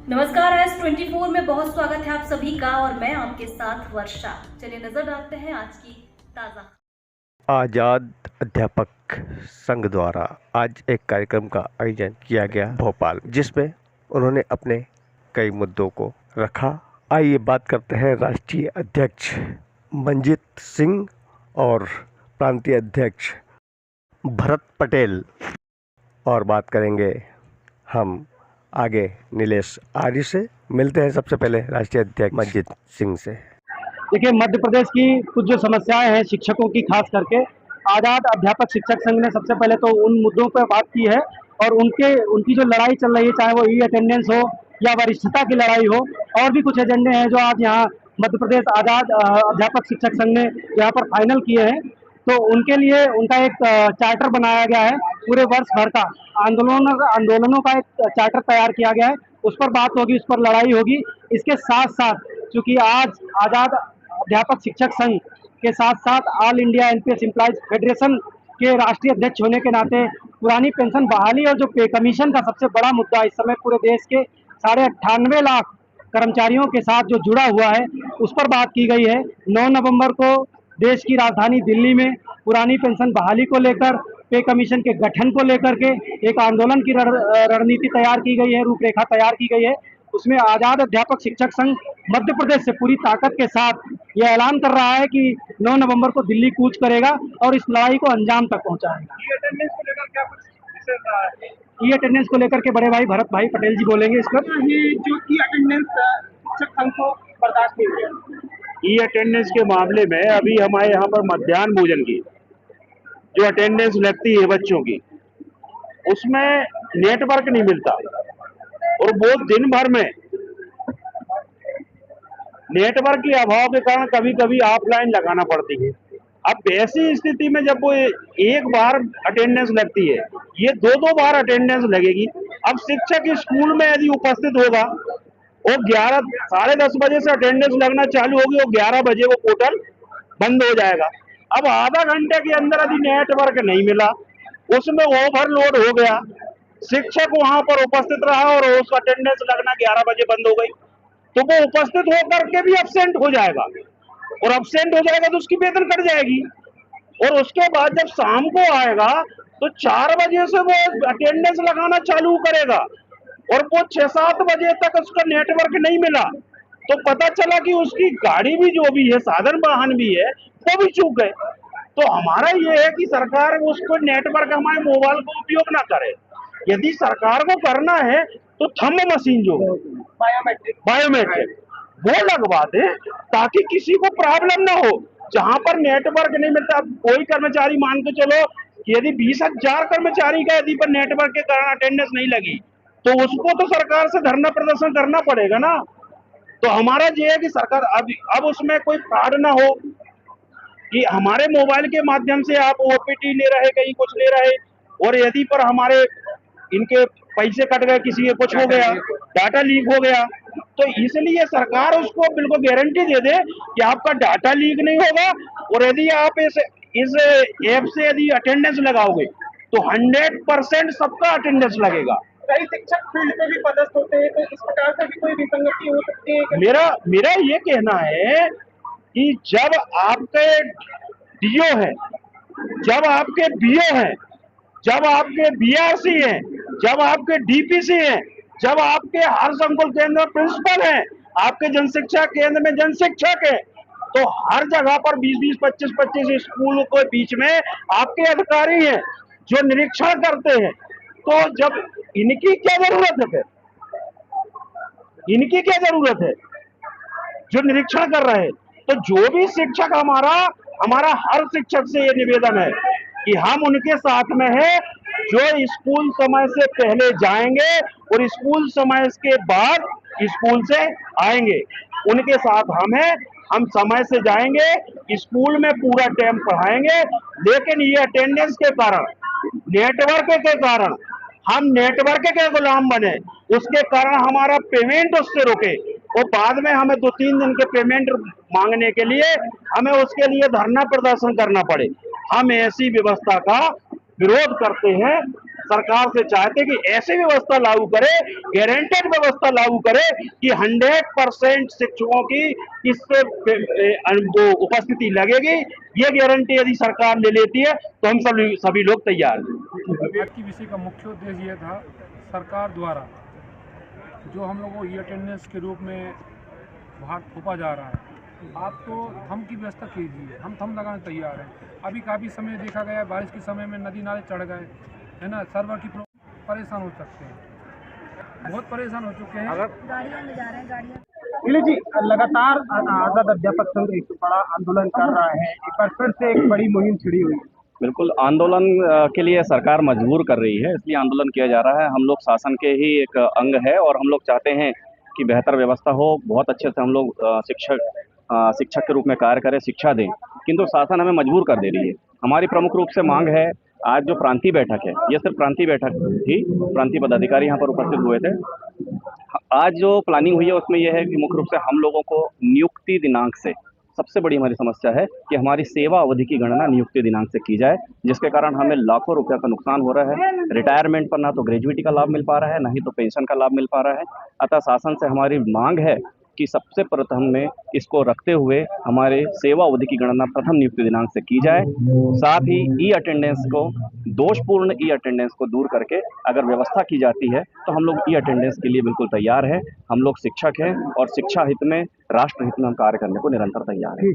नमस्कार, S24 में बहुत स्वागत है आप सभी का और मैं आपके साथ वर्षा। चलिए नजर डालते हैं आज की ताजा। आजाद अध्यापक संघ द्वारा आज एक कार्यक्रम का आयोजन किया गया भोपाल, जिसमें उन्होंने अपने कई मुद्दों को रखा। आइए बात करते हैं राष्ट्रीय अध्यक्ष मंजीत सिंह और प्रांतीय अध्यक्ष भरत पटेल, और बात करेंगे हम आगे नीलेश आर्य से। मिलते हैं सबसे पहले राष्ट्रीय अध्यक्ष मंजीत सिंह से। देखिए, मध्य प्रदेश की कुछ जो समस्याएं हैं शिक्षकों की, खास करके आजाद अध्यापक शिक्षक संघ ने सबसे पहले तो उन मुद्दों पर बात की है और उनकी जो लड़ाई चल रही है, चाहे वो ई अटेंडेंस हो या वरिष्ठता की लड़ाई हो, और भी कुछ एजेंडे हैं जो आज यहाँ मध्य प्रदेश आजाद अध्यापक शिक्षक संघ ने यहाँ पर फाइनल किए हैं। तो उनके लिए उनका एक चार्टर बनाया गया है, पूरे वर्ष भर का आंदोलनों का एक चार्टर तैयार किया गया है। उस पर बात होगी, उस पर लड़ाई होगी। इसके साथ साथ चूंकि आज आजाद अध्यापक शिक्षक संघ के साथ साथ all India NPS employees federation के राष्ट्रीय अध्यक्ष होने के नाते पुरानी पेंशन बहाली और जो पे कमीशन का सबसे बड़ा मुद्दा इस समय पूरे देश के 98.5 लाख कर्मचारियों के साथ जो जुड़ा हुआ है, उस पर बात की गई है। 9 नवंबर को देश की राजधानी दिल्ली में पुरानी पेंशन बहाली को लेकर, पे कमीशन के गठन को लेकर के एक आंदोलन की रणनीति तैयार की गई है, रूपरेखा तैयार की गई है। उसमें आजाद अध्यापक शिक्षक संघ मध्य प्रदेश से पूरी ताकत के साथ यह ऐलान कर रहा है कि 9 नवंबर को दिल्ली कूच करेगा और इस लड़ाई को अंजाम तक पहुंचाएगा। ई अटेंडेंस को लेकर के बड़े भाई भरत भाई पटेल जी बोलेंगे इस पर। ये जो ई अटेंडेंस शिक्षक संघ को बर्दाश्त नहीं हो रहा। ई अटेंडेंस के मामले में अभी हमारे यहाँ पर मध्याह्न भोजन की जो अटेंडेंस लगती है बच्चों की, उसमें नेटवर्क नहीं मिलता और वो दिन भर में नेटवर्क के अभाव के कारण कभी कभी ऑफलाइन लगाना पड़ती है। अब ऐसी स्थिति में जब वो एक बार अटेंडेंस लगती है, ये दो बार अटेंडेंस लगेगी। अब शिक्षक स्कूल में यदि उपस्थित होगा वो 10:30 बजे से अटेंडेंस लगना चालू होगी और 11 बजे वो पोर्टल बंद हो जाएगा। अब आधा घंटे के अंदर यदि नेटवर्क नहीं मिला, उसमें ओवरलोड हो गया, शिक्षक वहां पर उपस्थित रहा और उसका अटेंडेंस लगना 11 बजे बंद हो गई, तो वो उपस्थित होकर के भी अब्सेंट हो जाएगा और अब्सेंट हो जाएगा तो उसकी वेतन कट जाएगी। और उसके बाद जब शाम को आएगा तो 4 बजे से वो अटेंडेंस लगाना चालू करेगा और वो 6-7 बजे तक उसका नेटवर्क नहीं मिला, तो पता चला कि उसकी गाड़ी भी जो भी है, साधन वाहन भी है, वो भी चूक गए। तो हमारा ये है कि सरकार उसको नेटवर्क हमारे मोबाइल को उपयोग ना करे। यदि सरकार को करना है तो थंब मशीन जो है बायोमेट्रिक वो लगवा दे ताकि किसी को प्रॉब्लम ना हो। जहां पर नेटवर्क नहीं मिलता, कोई कर्मचारी मान के चलो कि यदि 20,000 कर्मचारी का यदि पर नेटवर्क के कारण अटेंडेंस नहीं लगी, तो उसको तो सरकार से धरना प्रदर्शन करना पड़ेगा ना। तो हमारा ये है कि सरकार अब उसमें कोई फ्रॉड ना हो कि हमारे मोबाइल के माध्यम से आप ओपीटी ले रहे, कहीं कुछ ले रहे, और यदि पर हमारे इनके पैसे कट गए, किसी के कुछ हो गया, डाटा लीक हो गया, तो इसलिए सरकार उसको बिल्कुल गारंटी दे दे कि आपका डाटा लीक नहीं होगा। और यदि आप इस ऐप से यदि अटेंडेंस लगाओगे तो 100% सबका अटेंडेंस लगेगा। कई शिक्षक फील्ड पे भी पदस्थ होते हैं, तो इस प्रकार से भी कोई विसंगति हो सकती है। मेरा ये कहना है कि जब आपके डीओ है, जब आपके बीओ है, जब आपके बीआरसी हैं, जब आपके डीपीसी हैं, जब आपके हर संकुल केंद्र में प्रिंसिपल हैं, आपके जनशिक्षा केंद्र में जनशिक्षक है, तो हर जगह पर 20-20, 25-25 स्कूल के बीच में आपके अधिकारी हैं जो निरीक्षण करते हैं। तो जब इनकी क्या जरूरत है, फिर इनकी क्या जरूरत है जो निरीक्षण कर रहे हैं? तो जो भी शिक्षक हमारा हर शिक्षक से ये निवेदन है कि हम उनके साथ में है जो स्कूल समय से पहले जाएंगे और स्कूल समय के बाद स्कूल से आएंगे, उनके साथ हम हैं। हम समय से जाएंगे, स्कूल में पूरा टाइम पढ़ाएंगे, लेकिन ये अटेंडेंस के कारण, नेटवर्क के कारण हम नेटवर्क के गुलाम बने, उसके कारण हमारा पेमेंट उससे रुके और बाद में हमें 2-3 दिन के पेमेंट मांगने के लिए हमें उसके लिए धरना प्रदर्शन करना पड़े। हम ऐसी व्यवस्था का विरोध करते हैं। सरकार से चाहते कि ऐसी व्यवस्था लागू करे, गारंटेड व्यवस्था लागू करे कि 100% शिक्षकों की इससे वो उपस्थिति लगेगी। ये गारंटी यदि सरकार ले लेती है तो हम सभी लोग तैयार हैं। आज की विषय का मुख्य उद्देश्य यह था, सरकार द्वारा जो हम लोगों को ई अटेंडेंस के रूप में बाहर थोपा जा रहा है, आप तो थम की व्यवस्था कीजिए, हम थम लगाने तैयार हैं। अभी काफ़ी समय देखा गया है, बारिश के समय में नदी नाले चढ़ गए, है ना, सर्वर की परेशान हो सकते हैं, बहुत परेशान हो चुके हैं। गाड़ियाँ में जा रहे हैं, गाड़ियाँ। नीलेश जी, लगातार आजाद अध्यापक संघ एक बड़ा आंदोलन कर रहा है, एक बार फिर से एक बड़ी मुहिम छिड़ी हुई है। बिल्कुल, आंदोलन के लिए सरकार मजबूर कर रही है, इसलिए आंदोलन किया जा रहा है। हम लोग शासन के ही एक अंग है और हम लोग चाहते हैं कि बेहतर व्यवस्था हो, बहुत अच्छे से हम लोग शिक्षक के रूप में कार्य करें, शिक्षा दें, किंतु शासन हमें मजबूर कर दे रही है। हमारी प्रमुख रूप से मांग है, आज जो प्रांतीय बैठक है, ये सिर्फ प्रांतीय बैठक थी, प्रांतीय पदाधिकारी यहाँ पर उपस्थित हुए थे। आज जो प्लानिंग हुई है उसमें यह है कि मुख्य रूप से हम लोगों को नियुक्ति दिनांक से, सबसे बड़ी हमारी समस्या है कि हमारी सेवा अवधि की गणना नियुक्ति दिनांक से की जाए, जिसके कारण हमें लाखों रुपए का नुकसान हो रहा है। रिटायरमेंट पर ना तो ग्रेजुएटी का लाभ मिल पा रहा है, ना ही तो पेंशन का लाभ मिल पा रहा है। अतः शासन से हमारी मांग है कि सबसे प्रथम में इसको रखते हुए हमारे सेवा अवधि की गणना प्रथम नियुक्ति दिनांक से की जाए। साथ ही ई अटेंडेंस को, दोषपूर्ण ई अटेंडेंस को दूर करके अगर व्यवस्था की जाती है तो हम लोग ई अटेंडेंस के लिए बिल्कुल तैयार हैं। हम लोग शिक्षक हैं और शिक्षा हित में, राष्ट्र हित में हम कार्य करने को निरंतर तैयार हैं।